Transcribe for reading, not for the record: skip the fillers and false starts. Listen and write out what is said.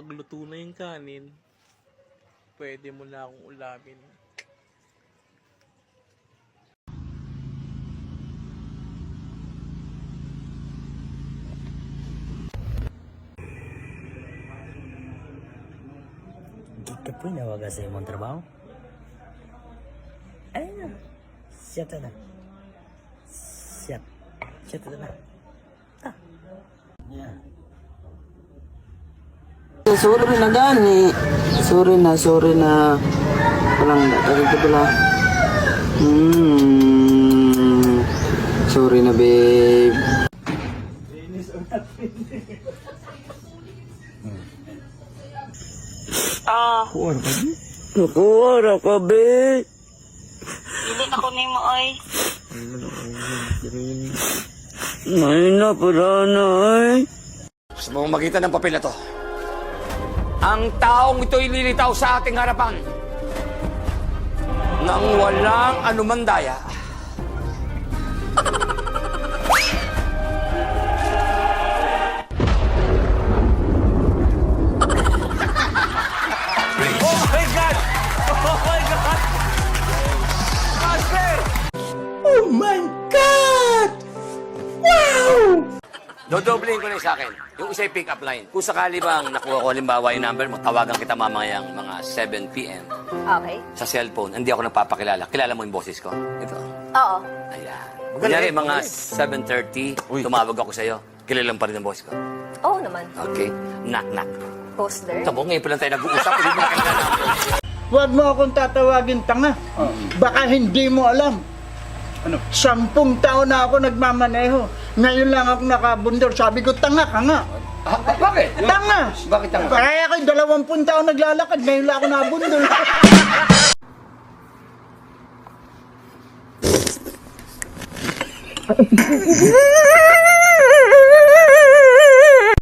pagluto na yung kanin, pwede mo na akong ulamin. Dito po nawaga sa imong trabaho. Ayun na. Siya na. Siya na. Yeah. Sorry na gani. Sorry na. Walang natagin ko pala. Sorry na, babe. Nakuha ka, babe. Dili ako nimo oy. Ay na, para na, ay. Gusto mong makita ng papel na to? Ang taong ito'y lilitaw sa ating harapan nang walang anumang daya. Oh my God! Oh my God! Master! Oh my God! Wow! Dodoblein ko na yung sa akin. Yung isa yung pick-up line. Kung sakali bang nakuha ko, halimbawa yung number mo, tawagan kita mamayang mga 7 p.m. Okay. sa cellphone, hindi ako nagpapakilala. Kilala mo yung boses ko? Ito. Oo. Ayan. Kunyari, mga 7:30, tumawag ako sa'yo. Kilala mo pa rin ang boses ko. Oo naman. Okay? Knock-knock. Poster. Tabo, ngayon pa lang tayo nag-uusap. Hindi mo nakilala ako. Huwag mo akong tatawagin tanga. Baka hindi mo alam. 10 taon na ako nagmamaneho. Ngayon lang ako nakabundol. Sabi ko, tanga ka nga. Bakit? Tanga! Bakit tanga? Kaya ako 20 taon naglalakad. Ngayon lang ako nabundol.